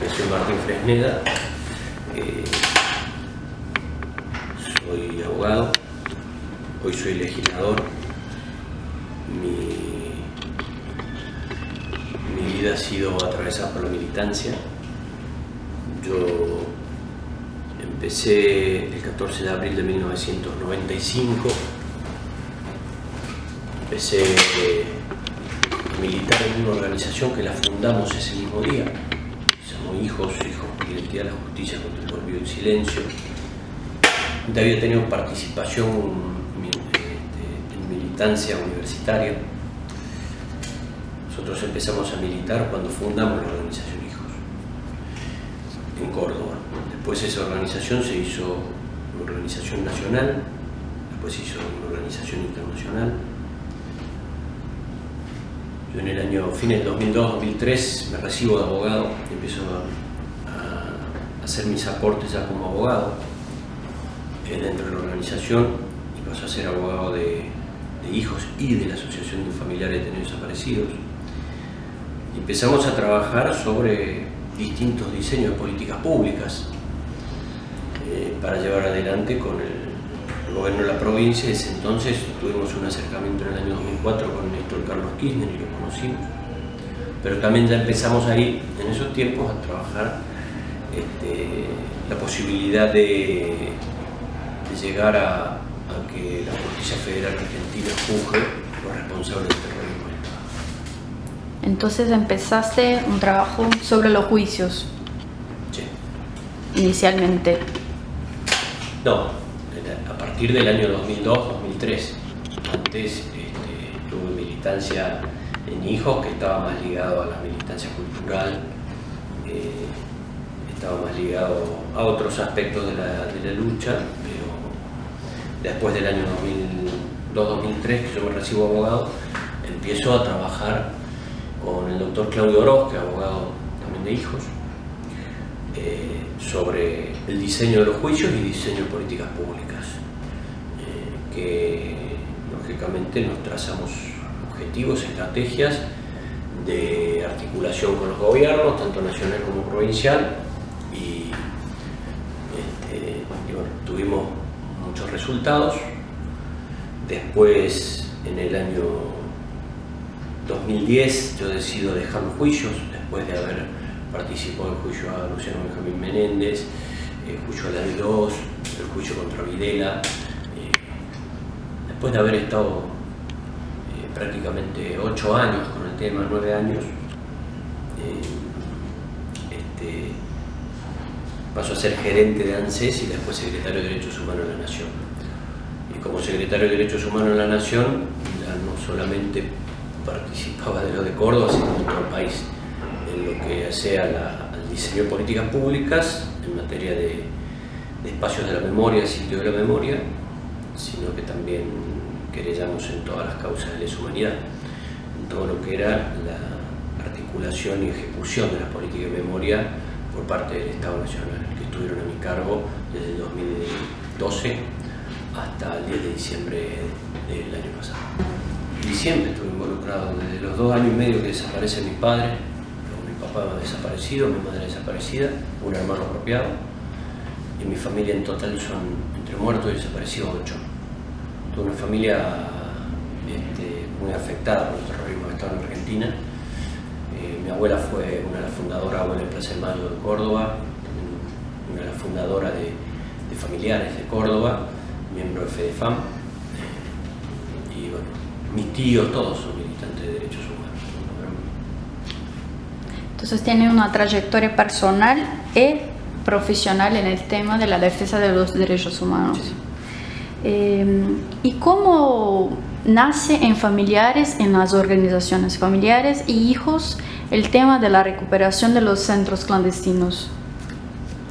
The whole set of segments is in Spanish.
soy Martín Fresneda, soy abogado, hoy soy legislador. Mi vida ha sido atravesada por la militancia. Yo empecé el 14 de abril de 1995, empecé a militar en una organización que la fundamos ese mismo día. Somos hijos por identidad de la justicia contra el olvido y el silencio. Yo había tenido participación en militancia universitaria. Nosotros empezamos a militar cuando fundamos la organización Hijos en Córdoba. Después esa organización se hizo una organización nacional, después se hizo una organización internacional. Yo en el año, fines del 2002-2003, me recibo de abogado y empiezo a hacer mis aportes ya como abogado dentro de la organización, y paso a ser abogado de hijos y de la Asociación de Familiares de Detenidos Desaparecidos. Y empezamos a trabajar sobre distintos diseños de políticas públicas para llevar adelante con el gobierno de la provincia. Desde entonces tuvimos un acercamiento en el año 2004 con Néstor Carlos Kirchner y lo conocimos, pero también ya empezamos ahí en esos tiempos a trabajar la posibilidad de llegar a que la Justicia Federal Argentina juzgue los responsables del terrorismo del Estado. Entonces empezaste un trabajo sobre los juicios. Sí. Inicialmente. No, a partir del año 2002-2003. Antes tuve militancia en Hijos, que estaba más ligado a la militancia cultural, estaba más ligado a otros aspectos de la lucha, pero después del año 2002-2003, que yo me recibo abogado, empiezo a trabajar con el doctor Claudio Oroz, que es abogado también de Hijos, sobre el diseño de los juicios y diseño de políticas públicas, que lógicamente nos trazamos objetivos, estrategias de articulación con los gobiernos, tanto nacional como provincial, y bueno, tuvimos muchos resultados. Después, en el año 2010, yo decido dejar los juicios, después de haber participado en el juicio a Luciano Benjamín Menéndez, el juicio a la D2, el juicio contra Videla, después de haber estado prácticamente 8 años con el tema, 9 años, paso a ser gerente de ANSES y después secretario de Derechos Humanos de la Nación. Y como secretario de Derechos Humanos de la Nación, ya no solamente participaba de lo de Córdoba, sino de todo el país, en lo que sea al diseño de políticas públicas en materia de espacios de la memoria, sitio de la memoria, sino que también querellamos en todas las causas de lesa humanidad, en todo lo que era la articulación y ejecución de las políticas de memoria por parte del Estado Nacional, que estuvieron a mi cargo desde el 2012 hasta el 10 de diciembre del año pasado. Y siempre estuve involucrado, desde los 2 años y medio que desaparece mi padre, mi papá desaparecido, mi madre desaparecida, un hermano apropiado, y mi familia en total son, entre muertos y desaparecidos, 8. Tuve una familia muy afectada por el terrorismo que estaba en Argentina. Mi abuela fue una de las fundadoras, abuela de Plaza de Mayo de Córdoba, una de las fundadoras de Familiares de Córdoba, miembro de FEDEFAM, y bueno, mis tíos todos son militantes de derechos humanos. Entonces tiene una trayectoria personal y profesional en el tema de la defensa de los derechos humanos. Sí. ¿Y cómo nace en Familiares, en las organizaciones Familiares y Hijos, el tema de la recuperación de los centros clandestinos,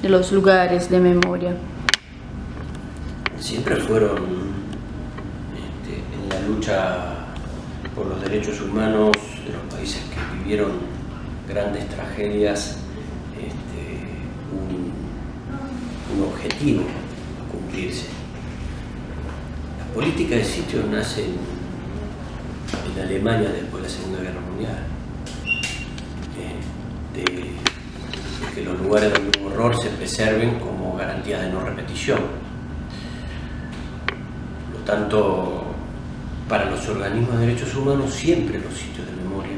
de los lugares de memoria? Siempre fueron en la lucha por los derechos humanos de los países que vivieron grandes tragedias, un objetivo a cumplirse. La política de sitio nace en Alemania después de la Segunda Guerra Mundial, de que los lugares donde hubo horror se preserven como garantía de no repetición. Por lo tanto, para los organismos de derechos humanos, siempre los sitios de memoria,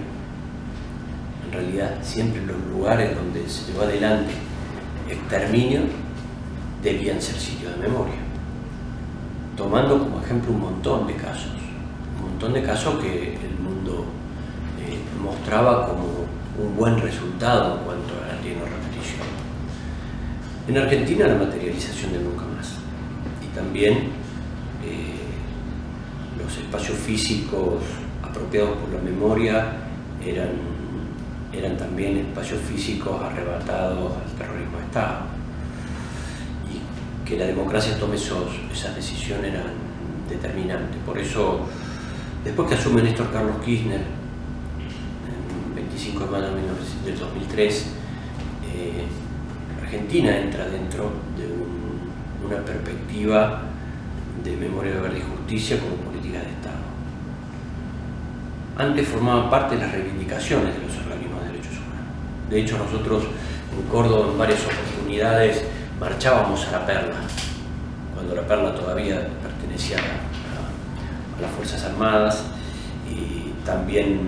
en realidad siempre los lugares donde se llevó adelante exterminio, debían ser sitios de memoria, tomando como ejemplo un montón de casos que el mundo mostraba como un buen resultado en cuanto a garantía de no repetición. En Argentina, la materialización de nunca más, y también los espacios físicos apropiados por la memoria eran también espacios físicos arrebatados al terrorismo de Estado. Y que la democracia tome esas decisiones eran determinantes. Por eso, después que asume Néstor Carlos Kirchner, el 25 de mayo del 2003, Argentina entra dentro de una perspectiva de memoria, verdad y justicia como política de Estado. Antes formaba parte de las reivindicaciones de los organismos de derechos humanos. De hecho, nosotros en Córdoba en varias oportunidades marchábamos a La Perla, cuando La Perla todavía pertenecía a las Fuerzas Armadas, y también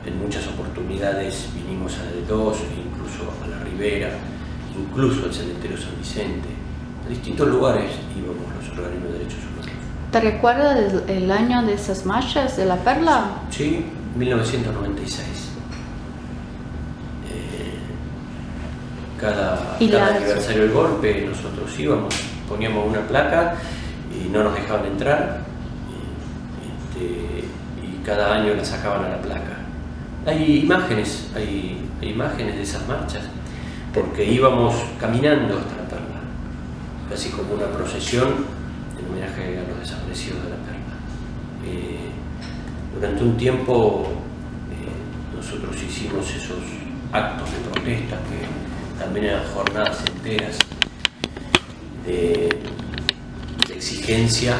en muchas oportunidades vinimos a la de Dos, incluso a La Ribera, incluso al cementerio San Vicente. A distintos lugares íbamos los organismos de derechos humanos. ¿Te recuerdas el año de esas marchas de La Perla? Sí, 1996. Cada aniversario del golpe nosotros íbamos, poníamos una placa y no nos dejaban entrar, y cada año la sacaban a la placa. Hay imágenes de esas marchas, porque íbamos caminando hasta La Perla, casi como una procesión en homenaje a los desaparecidos de La Perla. Durante un tiempo nosotros hicimos esos actos de protesta, que también eran jornadas enteras de exigencia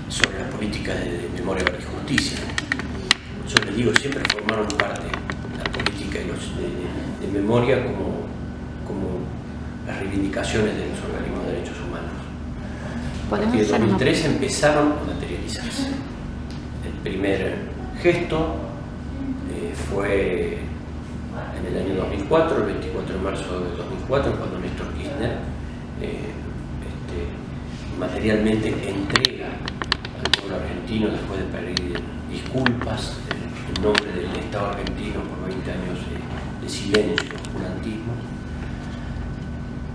sobre las políticas de memoria, verdad y justicia. Yo les digo, siempre formaron parte de la política de memoria como las reivindicaciones de los organismos de derechos humanos. A partir de 2003 empezaron a materializarse. El primer gesto fue en el año 2004, el 24 de marzo de 2004, cuando Néstor Kirchner materialmente entrega al pueblo argentino, después de pedir disculpas en nombre del Estado argentino por 20 años de silencio, oscurantismo,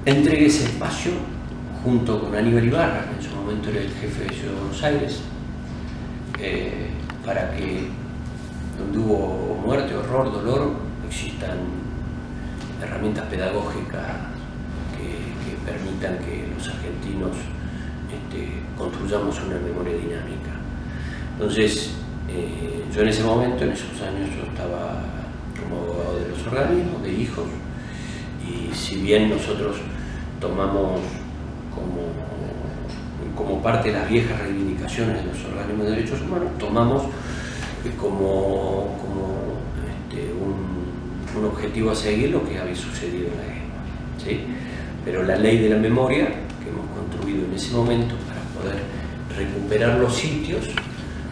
entrega ese espacio junto con Aníbal Ibarra, que en su momento era el jefe de Ciudad de Buenos Aires, para que donde hubo muerte, horror, dolor, existan herramientas pedagógicas que permitan que los argentinos construyamos una memoria dinámica. Entonces, yo en ese momento, en esos años, yo estaba como abogado de los organismos, de hijos, y si bien nosotros tomamos como parte de las viejas reivindicaciones de los organismos de derechos humanos, tomamos como un objetivo a seguir lo que había sucedido en la guerra, ¿sí? Pero la ley de la memoria que hemos construido en ese momento para poder recuperar los sitios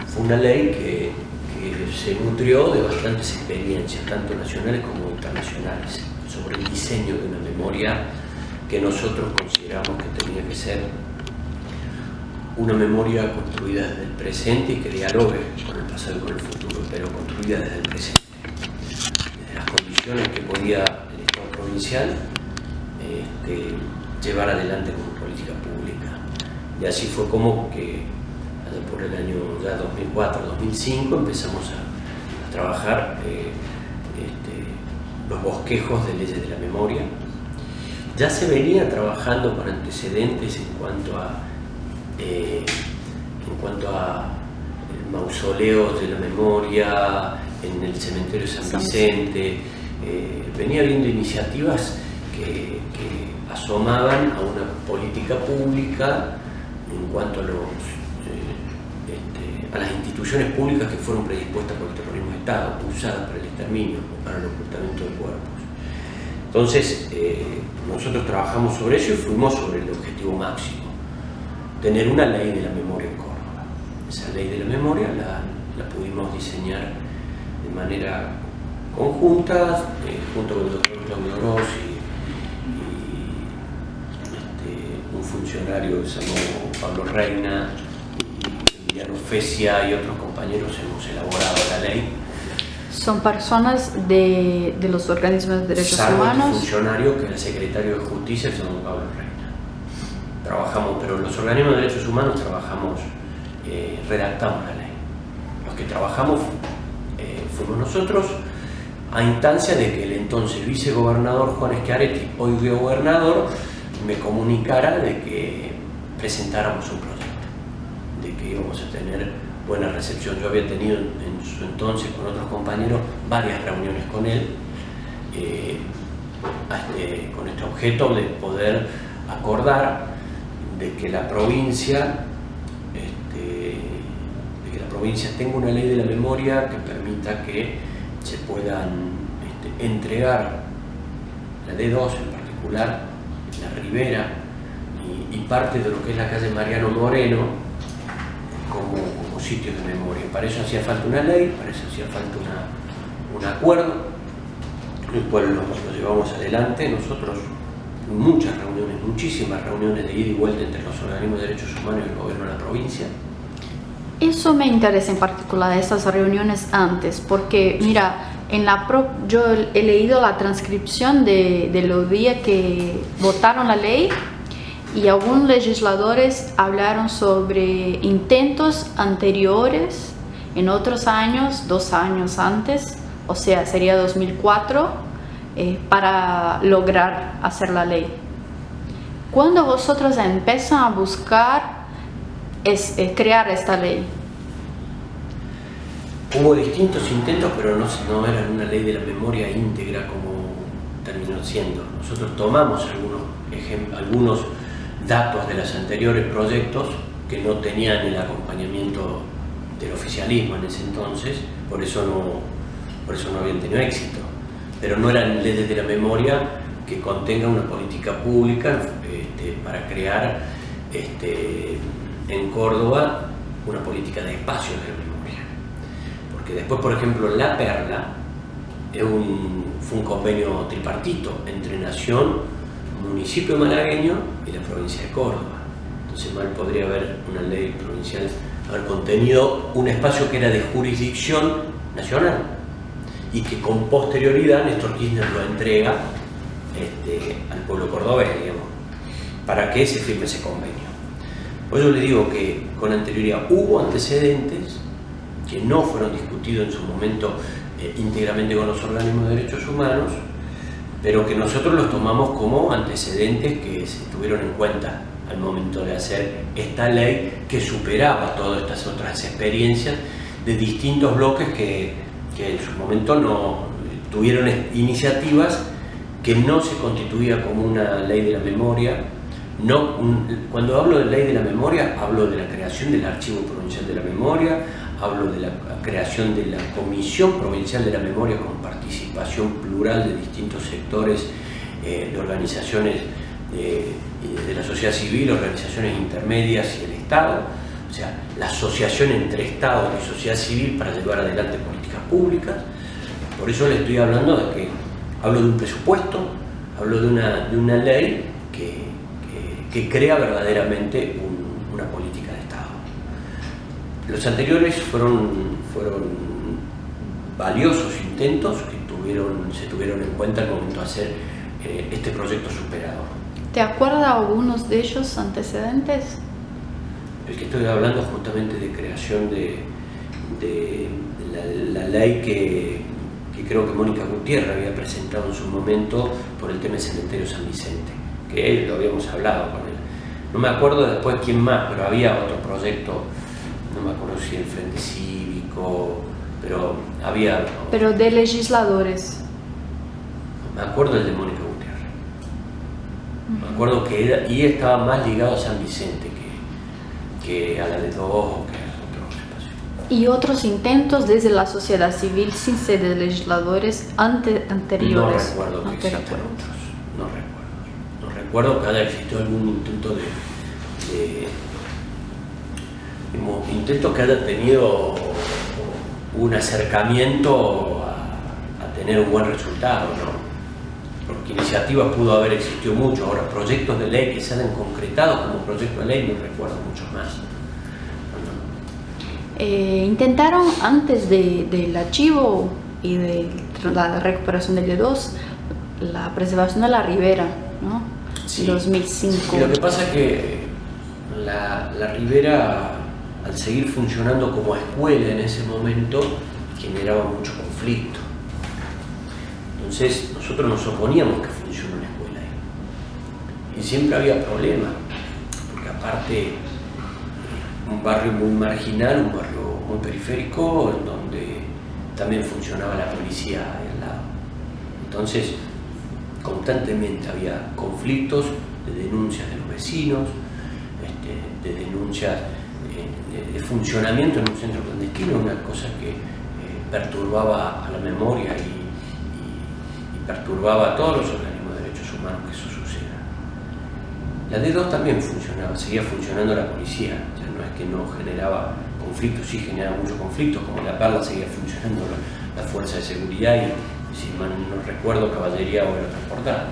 fue una ley que se nutrió de bastantes experiencias, tanto nacionales como internacionales, sobre el diseño de una memoria que nosotros consideramos que tenía que ser una memoria construida desde el presente y que dialogue con el pasado y con el futuro, pero construida desde el presente, desde las condiciones que podía el Estado provincial llevar adelante como política pública. Y así fue como que allá por el año ya 2004-2005 empezamos a trabajar los bosquejos de leyes de la memoria. Ya se venía trabajando con antecedentes en cuanto a mausoleos de la memoria en el cementerio San Vicente. Venía habiendo iniciativas que asomaban a una política pública en cuanto a las instituciones públicas que fueron predispuestas por el terrorismo de Estado, usadas para el exterminio o para el ocultamiento de cuerpos. Entonces, nosotros trabajamos sobre eso y fuimos sobre el objetivo máximo, tener una ley de la memoria en Córdoba. Esa ley de la memoria la pudimos diseñar de manera conjunta, junto con el doctor Claudio Rossi y un funcionario que se llamó Pablo Reina, y Emiliano Fecia y otros compañeros hemos elaborado la ley. ¿Son personas de los organismos de derechos humanos? El funcionario que era secretario de Justicia, se llama Pablo Reina. Trabajamos, pero los organismos de derechos humanos trabajamos, redactamos la ley. Los que trabajamos fuimos nosotros, a instancia de que el entonces vicegobernador Juan Schiaretti, hoy gobernador, me comunicara de que presentáramos un proyecto, de que íbamos a tener buena recepción. Yo había tenido en su entonces con otros compañeros varias reuniones con él, con este objeto de poder acordar de que la provincia tenga una ley de la memoria que permita que se puedan entregar la D2 en particular, la Ribera y parte de lo que es la calle Mariano Moreno como sitios de memoria. Para eso hacía falta una ley, para eso hacía falta un acuerdo, el cual lo llevamos adelante nosotros. Muchas reuniones, muchísimas reuniones de ida y vuelta entre los organismos de derechos humanos y el gobierno de la provincia. Eso me interesa en particular, estas reuniones antes, porque mira, yo he leído la transcripción de los días que votaron la ley y algunos legisladores hablaron sobre intentos anteriores en otros años, 2 años antes, o sea, sería 2004, para lograr hacer la ley. Cuando vosotros empiezan a buscar crear esta ley? Hubo distintos intentos, pero no era una ley de la memoria íntegra como terminó siendo. Nosotros tomamos algunos datos de los anteriores proyectos que no tenían el acompañamiento del oficialismo en ese entonces, por eso no habían tenido éxito. Pero no eran leyes de la memoria que contengan una política pública para crear en Córdoba una política de espacios de memoria. Porque después, por ejemplo, La Perla fue un convenio tripartito entre Nación, municipio malagueño y la provincia de Córdoba. Entonces mal podría haber una ley provincial haber contenido un espacio que era de jurisdicción nacional y que con posterioridad Néstor Kirchner lo entrega al pueblo cordobés, digamos, para que se firme ese convenio. Por eso le digo que con anterioridad hubo antecedentes que no fueron discutidos en su momento íntegramente con los organismos de derechos humanos, pero que nosotros los tomamos como antecedentes que se tuvieron en cuenta al momento de hacer esta ley que superaba todas estas otras experiencias de distintos bloques que en su momento no tuvieron iniciativas que no se constituía como una ley de la memoria. Cuando hablo de ley de la memoria, hablo de la creación del Archivo Provincial de la Memoria, hablo de la creación de la Comisión Provincial de la Memoria con participación plural de distintos sectores, de organizaciones de la sociedad civil, organizaciones intermedias y el Estado, o sea, la asociación entre Estado y sociedad civil para llevar adelante políticas públicas. Por eso le estoy hablando de que hablo de un presupuesto, hablo de una ley que crea verdaderamente una política de Estado. Los anteriores fueron valiosos intentos que se tuvieron en cuenta al momento de hacer este proyecto superador. ¿Te acuerdas algunos de ellos antecedentes? El que estoy hablando justamente de creación de la ley que creo que Mónica Gutiérrez había presentado en su momento por el tema del cementerio San Vicente, que lo habíamos hablado con él. No me acuerdo después quién más, pero había otro proyecto, no me acuerdo si el Frente Cívico, pero había... Pero de legisladores. Me acuerdo el de Mónica Gutiérrez. Me acuerdo que y estaba más ligado a San Vicente que a la de dos o que a otros espacios. ¿Y otros intentos desde la sociedad civil sin ser de legisladores anteriores? No recuerdo que existan otros, no recuerdo que haya existido algún intento intento que haya tenido un acercamiento a tener un buen resultado, ¿no? Porque iniciativas pudo haber existido mucho. Ahora, proyectos de ley que se hayan concretado como proyecto de ley, no recuerdo muchos más. Intentaron antes del archivo y de la recuperación del D2 la preservación de la ribera, ¿no? Sí. 2005. Y lo que pasa es que la ribera, al seguir funcionando como escuela en ese momento, generaba mucho conflicto. Entonces nosotros nos oponíamos que funcione una escuela ahí. Y siempre había problemas, porque aparte un barrio muy marginal, un barrio muy periférico, en donde también funcionaba la policía al lado. Entonces constantemente había conflictos de denuncias de los vecinos, de denuncias de funcionamiento en un centro clandestino, una cosa que perturbaba a la memoria y perturbaba a todos los organismos de derechos humanos que eso suceda. La D2 también funcionaba, seguía funcionando la policía, ya no es que no generaba conflictos, sí generaba muchos conflictos, como la Perla seguía funcionando la fuerza de seguridad y, si mal no recuerdo, caballería o aerotransportada.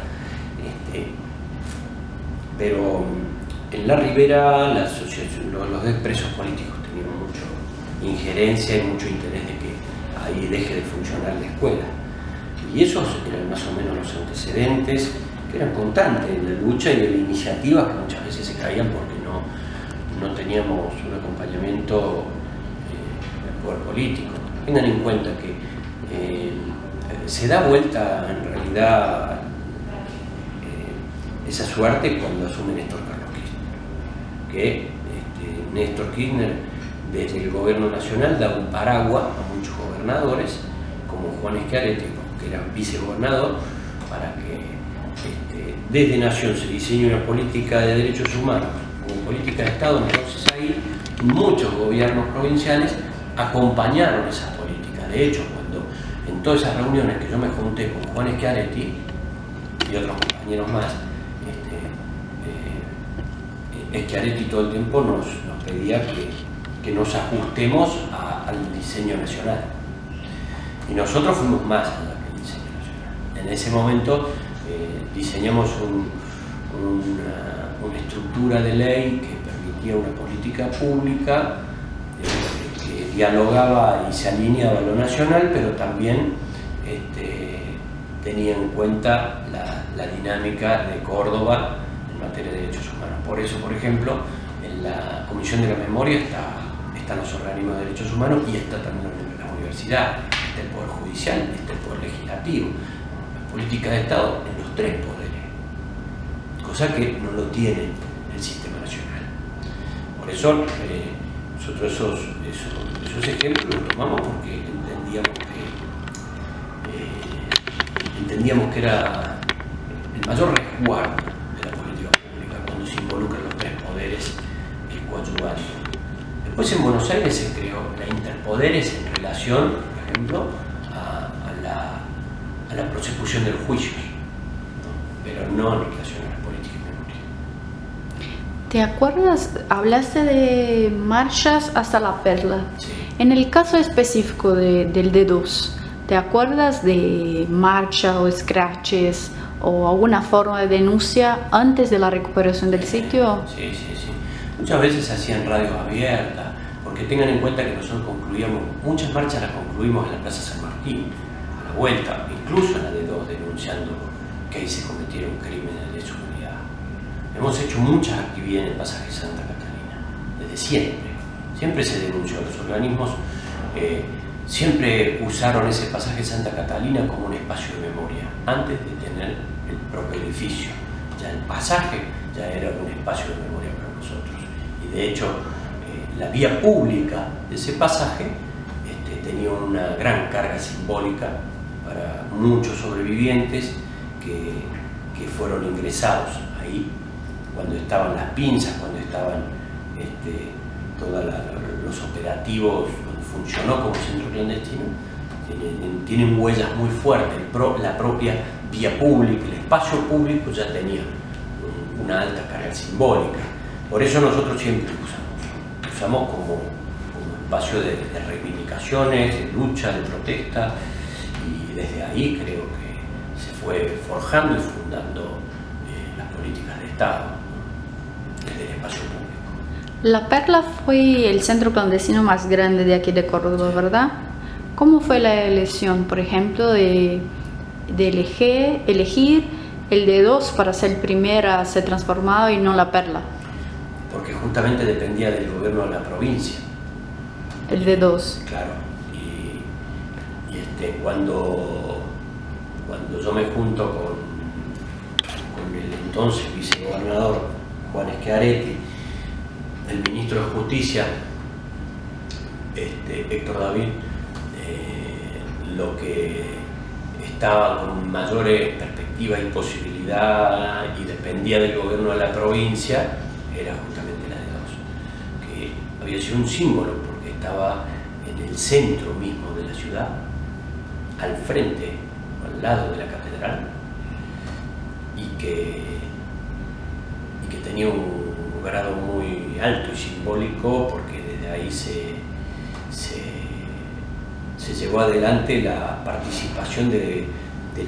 Pero en la ribera los expresos políticos tenían mucha injerencia y mucho interés de que ahí deje de funcionar la escuela. Y esos eran más o menos los antecedentes que eran constantes en la lucha y de iniciativas que muchas veces se caían porque no teníamos un acompañamiento del poder político. Tengan en cuenta que se da vuelta en realidad esa suerte cuando asume Néstor Carlos Kirchner, que Néstor Kirchner desde el gobierno nacional da un paraguas a muchos gobernadores como Juan Schiaretti, que era vicegobernador, para que desde Nación se diseñe una política de derechos humanos como política de Estado. Entonces ahí muchos gobiernos provinciales acompañaron esas políticas. De hecho, cuando en todas esas reuniones que yo me junté con Juan Schiaretti y otros compañeros más, Schiaretti todo el tiempo nos pedía que nos ajustemos al diseño nacional. Y nosotros fuimos más allá que el diseño nacional. En ese momento diseñamos una estructura de ley que permitía una política pública que dialogaba y se alineaba a lo nacional, pero también tenía en cuenta la dinámica de Córdoba en materia de derechos humanos. Por eso, por ejemplo, en la Comisión de la Memoria están los organismos de derechos humanos y está también la universidad, está el Poder Judicial, está el Poder Legislativo, la política de Estado en los tres poderes, cosa que no lo tiene el sistema nacional. Por eso nosotros esos ejemplos los tomamos porque entendíamos que era el mayor resguardo de la política pública cuando se involucran los tres poderes coadyuvantes. Después en Buenos Aires se creó la Interpoderes en relación, por ejemplo, a la prosecución de los juicios, ¿no? Pero no en relación a la política de memoria. ¿Te acuerdas? Hablaste de marchas hasta La Perla. Sí. En el caso específico del D2, ¿te acuerdas de marcha o scratches o alguna forma de denuncia antes de la recuperación del sitio? Sí. Muchas veces se hacían radios abiertas, porque tengan en cuenta que nosotros muchas marchas las concluimos en la Plaza San Martín, a la vuelta, incluso en la D2, denunciando que ahí se cometieron crímenes de lesa humanidad. Hemos hecho muchas actividades en el pasaje Santa Catalina, desde siempre. Siempre se denunció. Los organismos siempre usaron ese pasaje Santa Catalina como un espacio de memoria, antes de tener el propio edificio. Ya el pasaje ya era un espacio de memoria para nosotros. Y de hecho, la vía pública de ese pasaje tenía una gran carga simbólica para muchos sobrevivientes que fueron ingresados ahí cuando estaban las pinzas, cuando estaban toda los operativos donde funcionó como centro clandestino, tienen huellas muy fuertes. La propia vía pública, el espacio público ya tenía una alta carga simbólica. Por eso nosotros siempre usamos como espacio de reivindicaciones, de lucha, de protesta, y desde ahí creo que se fue forjando y fundando las políticas de Estado, ¿no? Desde el espacio público. La Perla fue el centro clandestino más grande de aquí de Córdoba, ¿verdad? ¿Cómo fue la elección, por ejemplo, de elegir el D2 para ser el primero a ser transformado y no La Perla? Porque justamente dependía del gobierno de la provincia. El D2. Claro. Cuando yo me junto con el entonces vicegobernador Juan Schiaretti, el ministro de Justicia, Héctor David, lo que estaba con mayores perspectivas y posibilidad y dependía del gobierno de la provincia era justamente la D2, que había sido un símbolo porque estaba en el centro mismo de la ciudad, al frente, al lado de la catedral, y que tenía un grado muy alto y simbólico porque desde ahí se llevó adelante la participación de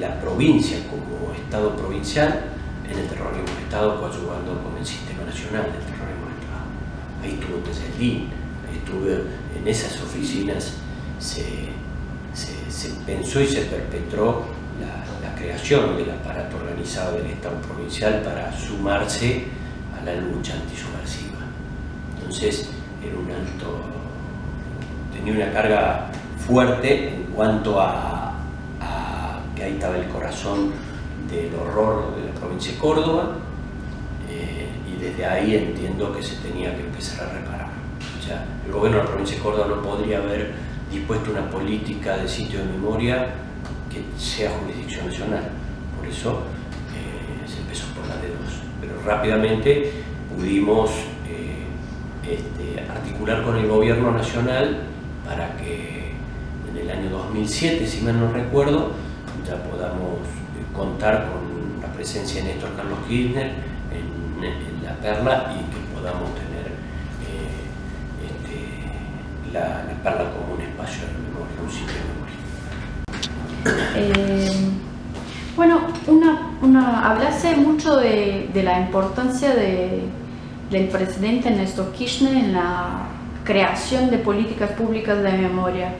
la provincia como Estado provincial en el terrorismo de Estado, coadyuvando con el Sistema Nacional del Terrorismo de Estado. Ahí estuvo Teseldín, ahí estuvo en esas oficinas, se pensó y se perpetró la creación del aparato organizado del Estado provincial para sumarse a la lucha antisubversiva. Entonces tenía una carga fuerte en cuanto a que ahí estaba el corazón del horror de la provincia de Córdoba, y desde ahí entiendo que se tenía que empezar a reparar. O sea, el gobierno de la provincia de Córdoba no podría haber dispuesto una política de sitio de memoria que sea jurisdicción nacional. Por eso se empezó por la D2. Pero rápidamente pudimos articular con el gobierno nacional para que en el año 2007, si mal no recuerdo, ya podamos contar con la presencia de Néstor Carlos Kirchner en La Perla y que podamos tener la Perla como un espacio de memoria, un sitio de memoria. Bueno, hablase mucho de la importancia del presidente Néstor Kirchner en la creación de políticas públicas de memoria,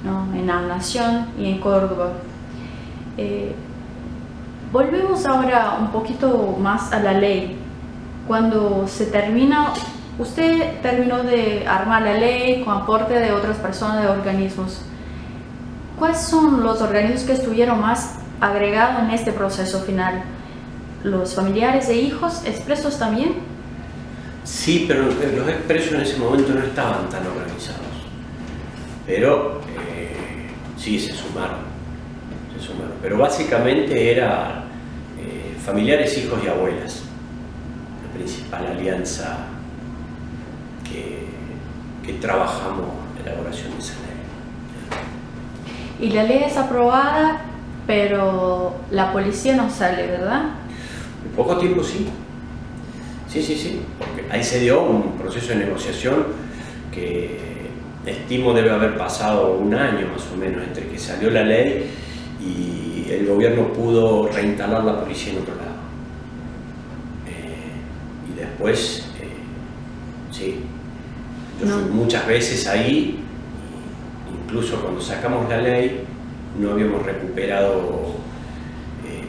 ¿no? En la Nación y en Córdoba. Volvemos ahora un poquito más a la ley. Cuando usted terminó de armar la ley con aporte de otras personas, de organismos. ¿Cuáles son los organismos que estuvieron más agregados en este proceso final? ¿Los familiares e hijos expresos también? Sí, pero los expresos en ese momento no estaban tan organizados. Pero sí, se sumaron. Pero básicamente era familiares, hijos y abuelas. La principal alianza que trabajamos en la elaboración de esa ley. Y la ley es aprobada, pero la policía no sale, ¿verdad? En poco tiempo sí. Sí, porque ahí se dio un proceso de negociación que estimo debe haber pasado un año más o menos entre que salió la ley y el gobierno pudo reinstalar la policía en otro lado. Y después, sí, yo fui muchas veces ahí, incluso cuando sacamos la ley no habíamos recuperado,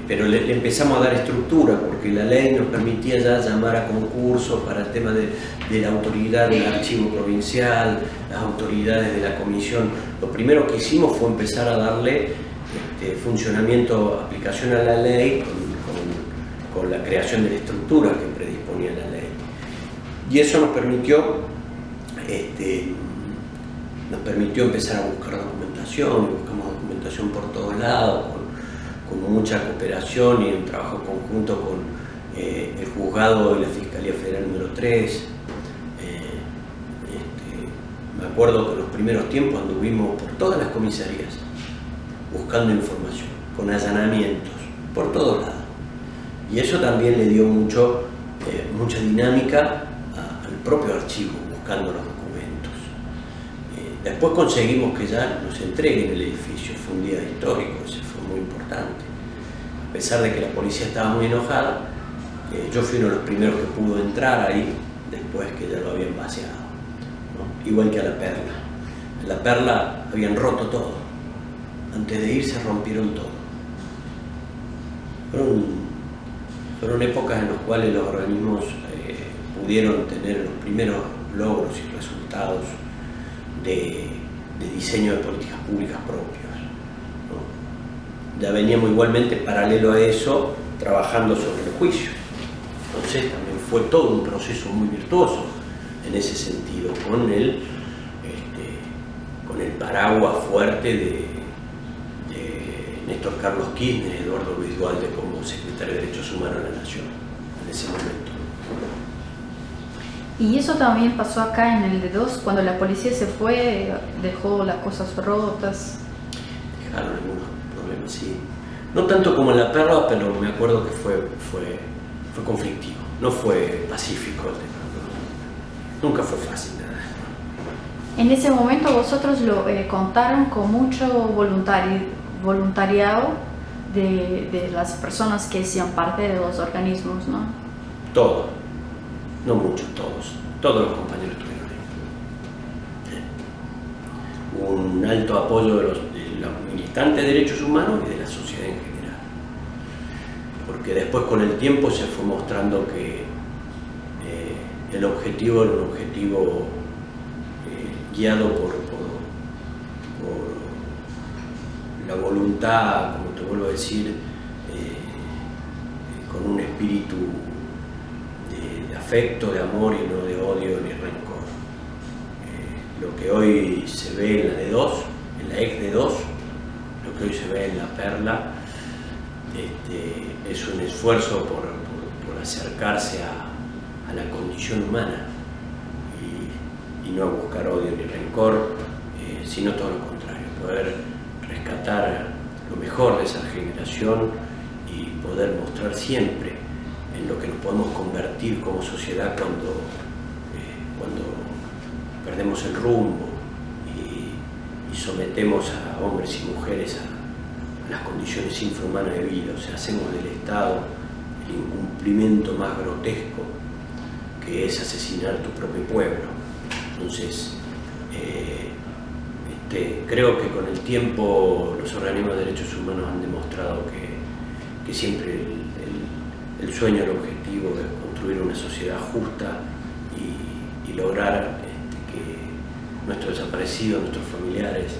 pero le empezamos a dar estructura porque la ley nos permitía ya llamar a concursos para el tema de la autoridad del archivo provincial, las autoridades de la comisión. Lo primero que hicimos fue empezar a darle funcionamiento, aplicación a la ley con la creación de la estructura que predisponía la ley. Y eso nos permitió empezar a buscar documentación, y buscamos documentación por todos lados, con mucha cooperación y un trabajo conjunto con el juzgado y la Fiscalía Federal número 3, Me acuerdo que en los primeros tiempos anduvimos por todas las comisarías buscando información, con allanamientos, por todos lados. Y eso también le dio mucha dinámica al propio archivo, buscando los documentos. Después conseguimos que ya nos entreguen el edificio, fue un día histórico, ese fue muy importante. A pesar de que la policía estaba muy enojada, yo fui uno de los primeros que pudo entrar ahí, después que ya lo habían vaciado, ¿no? Igual que a La Perla. En La Perla habían roto todo. Antes de irse rompieron todo. Fueron épocas en las cuales los organismos pudieron tener los primeros logros y resultados de diseño de políticas públicas propios, ¿no? Ya veníamos igualmente paralelo a eso trabajando sobre el juicio. Entonces también fue todo un proceso muy virtuoso en ese sentido, con el paraguas fuerte de Néstor Carlos Kirchner, Eduardo Luis Duhalde como secretario de Derechos Humanos de la Nación en ese momento. Y eso también pasó acá en el D2, cuando la policía se fue, dejó las cosas rotas. Dejaron algunos problemas, sí. No tanto como en La Perla, pero me acuerdo que fue conflictivo, no fue pacífico el tema. Nunca fue fácil nada. En ese momento vosotros lo contaron con mucho voluntariado de las personas que hacían parte de los organismos, ¿no? Todos, no muchos, todos los compañeros estuvieron ahí. Un alto apoyo de los militantes de derechos humanos y de la sociedad en general. Porque después con el tiempo se fue mostrando que el objetivo era un objetivo guiado por la voluntad, como te vuelvo a decir, con un espíritu de afecto, de amor y no de odio ni rencor. Lo que hoy se ve en la D2, en la ex D2, lo que hoy se ve en La Perla, es un esfuerzo por acercarse a la condición humana y no a buscar odio ni rencor, sino todo lo contrario, poder rescatar lo mejor de esa generación y poder mostrar siempre en lo que nos podemos convertir como sociedad cuando perdemos el rumbo y sometemos a hombres y mujeres a las condiciones infrahumanas de vida. O sea, hacemos del Estado el incumplimiento más grotesco, que es asesinar tu propio pueblo. Entonces, creo que con el tiempo los organismos de derechos humanos han demostrado que siempre el sueño, el objetivo es construir una sociedad justa y lograr que nuestros desaparecidos, nuestros familiares,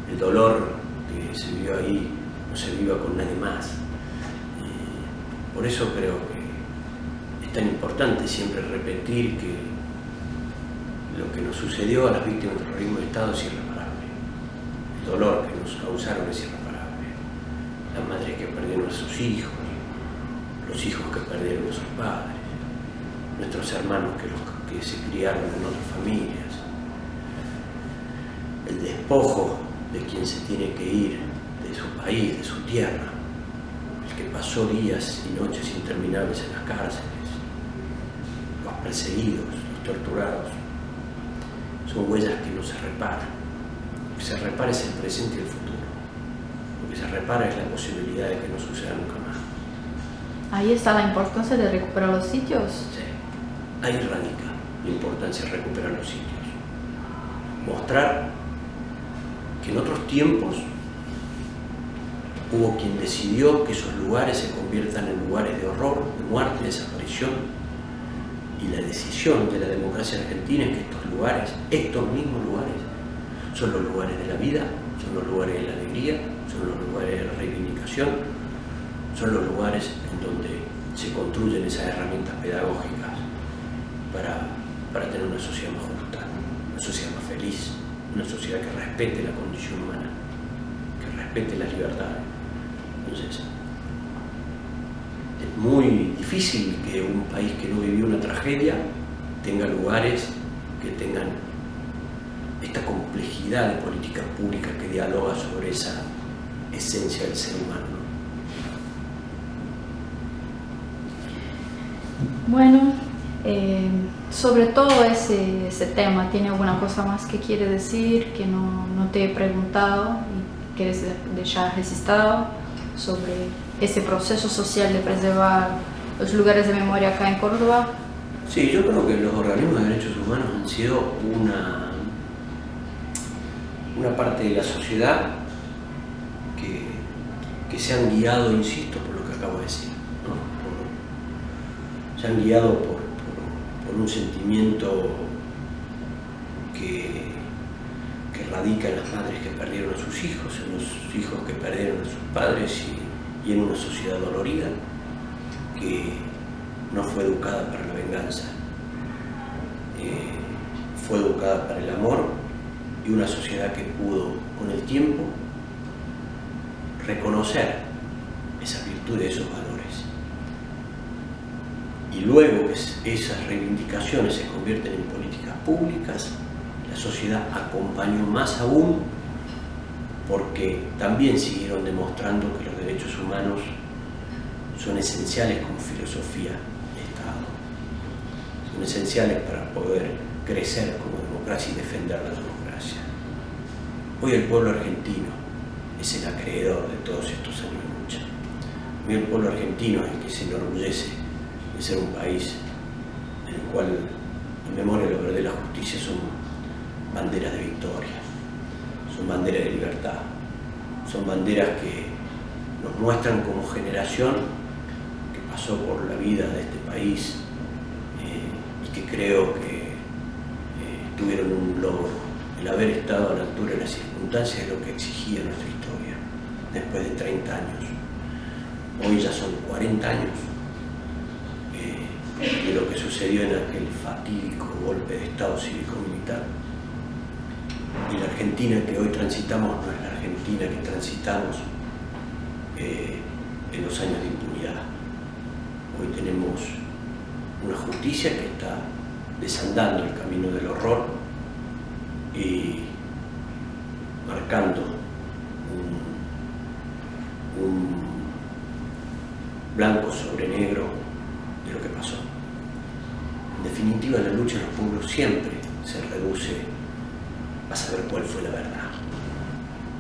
el dolor que se vivió ahí no se viva con nadie más. Por eso creo que es tan importante siempre repetir que lo que nos sucedió a las víctimas del terrorismo de Estado es irreparable. El dolor que nos causaron es irreparable. Las madres que perdieron a sus hijos, los hijos que perdieron a sus padres, nuestros hermanos que se criaron en otras familias, el despojo de quien se tiene que ir de su país, de su tierra, el que pasó días y noches interminables en las cárceles, los perseguidos, los torturados. Son huellas que no se reparan. Lo que se repara es el presente y el futuro. Lo que se repara es la posibilidad de que no suceda nunca más. Ahí está la importancia de recuperar los sitios. Sí. Ahí radica la importancia de recuperar los sitios. Mostrar que en otros tiempos hubo quien decidió que esos lugares se conviertan en lugares de horror, de muerte, de desaparición. Y la decisión de la democracia argentina es que estos mismos lugares, son los lugares de la vida, son los lugares de la alegría, son los lugares de la reivindicación, son los lugares en donde se construyen esas herramientas pedagógicas para tener una sociedad más justa, una sociedad más feliz, una sociedad que respete la condición humana, que respete las libertades. Entonces, es muy difícil que un país que no vivió una tragedia tenga lugares que tengan esta complejidad de política pública que dialoga sobre esa esencia del ser humano, ¿no? Bueno, sobre todo ese tema, ¿tiene alguna cosa más que quiere decir que no te he preguntado y quieres dejar registrado sobre ese proceso social de preservar los lugares de memoria acá en Córdoba? Sí, yo creo que los organismos de derechos humanos han sido una parte de la sociedad que se han guiado, insisto, por lo que acabo de decir, ¿no? Se han guiado por un sentimiento que radica en las madres que perdieron a sus hijos, en los hijos que perdieron a sus padres y en una sociedad dolorida que no fue educada para la venganza, fue educada para el amor, y una sociedad que pudo con el tiempo reconocer esas virtudes, esos valores. Y luego que esas reivindicaciones se convierten en políticas públicas, la sociedad acompañó más aún, porque también siguieron demostrando que los derechos humanos son esenciales como filosofía de Estado, son esenciales para poder crecer como democracia y defender la democracia. Hoy el pueblo argentino es el acreedor de todos estos años de lucha. Hoy el pueblo argentino es el que se enorgullece de ser un país en el cual la memoria, la verdad y la justicia son banderas de victoria, son banderas de libertad, son banderas que nos muestran como generación que pasó por la vida de este país y que creo que tuvieron un logro, el haber estado a la altura de las circunstancias de lo que exigía nuestra historia, después de 30 años. Hoy ya son 40 años de lo que sucedió en aquel fatídico golpe de Estado cívico-militar. Y la Argentina que hoy transitamos no es la Argentina que transitamos en los años de impunidad. Hoy tenemos una justicia que está desandando el camino del horror y marcando un blanco sobre negro de lo que pasó. En definitiva, la lucha de los pueblos siempre se reduce a saber cuál fue la verdad.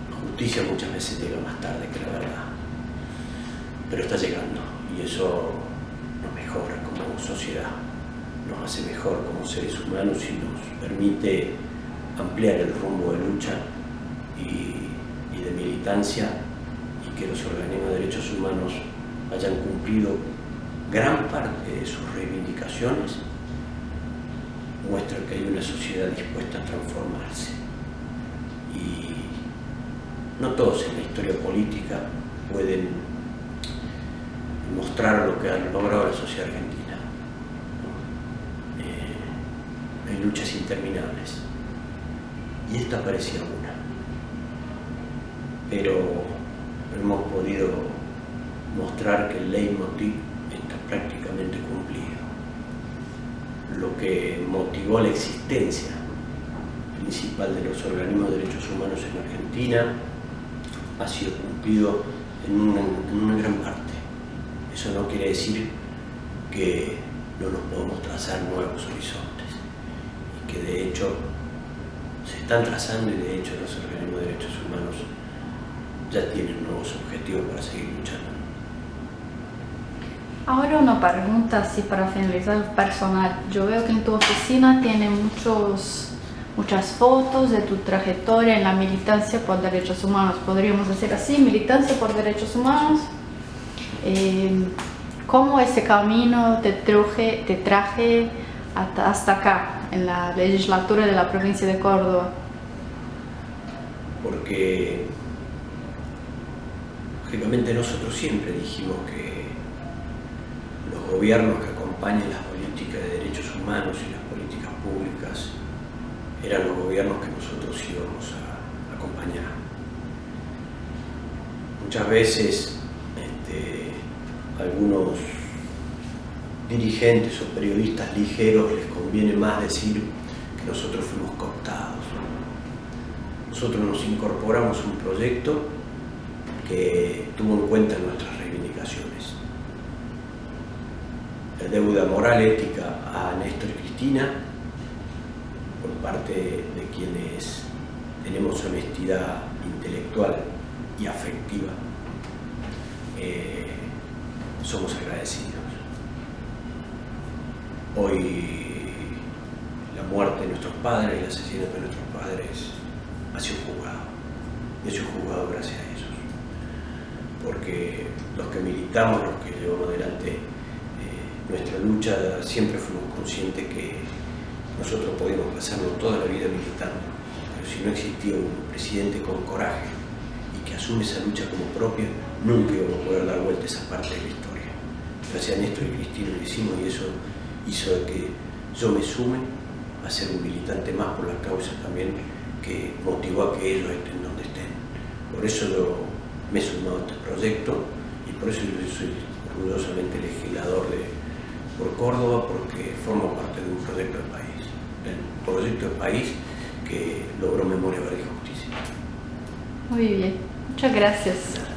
La justicia muchas veces llega más tarde que la verdad, pero está llegando, y eso nos mejora como sociedad, nos hace mejor como seres humanos y nos permite ampliar el rumbo de lucha y de militancia, y que los organismos de derechos humanos hayan cumplido gran parte de sus reivindicaciones, muestra que hay una sociedad dispuesta a transformarse. Y no todos en la historia política pueden mostrar lo que ha logrado la sociedad argentina. Hay luchas interminables, y esta parecía una, pero hemos podido mostrar que el leitmotiv está prácticamente cumplido. Lo que motivó la existencia principal de los organismos de derechos humanos en Argentina ha sido cumplido en una gran parte. Eso no quiere decir que no nos podamos trazar nuevos horizontes, y que de hecho se están trazando, y de hecho los organismos de derechos humanos ya tienen nuevos objetivos para seguir luchando. Ahora una pregunta así para finalizar personal. Yo veo que en tu oficina tiene muchas fotos de tu trayectoria en la militancia por derechos humanos. Podríamos decir así, militancia por derechos humanos. ¿Cómo ese camino te traje hasta acá, en la legislatura de la provincia de Córdoba? Porque lógicamente nosotros siempre dijimos que los gobiernos que acompañan las políticas de derechos humanos y las políticas públicas eran los gobiernos que nosotros íbamos a acompañar. Muchas veces algunos dirigentes o periodistas ligeros les conviene más decir que nosotros fuimos cooptados. nosotros nos incorporamos a un proyecto que tuvo en cuenta nuestras reivindicaciones. La deuda moral ética a Néstor y Cristina, por parte de quienes tenemos honestidad intelectual y afectiva, somos agradecidos. Hoy la muerte de nuestros padres y el asesinato de nuestros padres ha sido juzgado. Y ha sido juzgado gracias a ellos. Porque los que militamos, los que llevamos adelante nuestra lucha, siempre fuimos conscientes que nosotros podíamos pasarnos toda la vida militando. Pero si no existía un presidente con coraje y que asume esa lucha como propia, nunca íbamos a poder dar vuelta a esa parte de la historia. Gracias a Néstor y Cristina lo hicimos, y eso hizo que yo me sume a ser un militante más por la causa también, que motivó a que ellos estén donde estén. Por eso yo me he sumado a este proyecto, y por eso yo soy orgullosamente legislador por Córdoba, porque formo parte de un proyecto de país, el proyecto de país que logró Memoria, Verdad y Justicia. Muy bien, muchas gracias.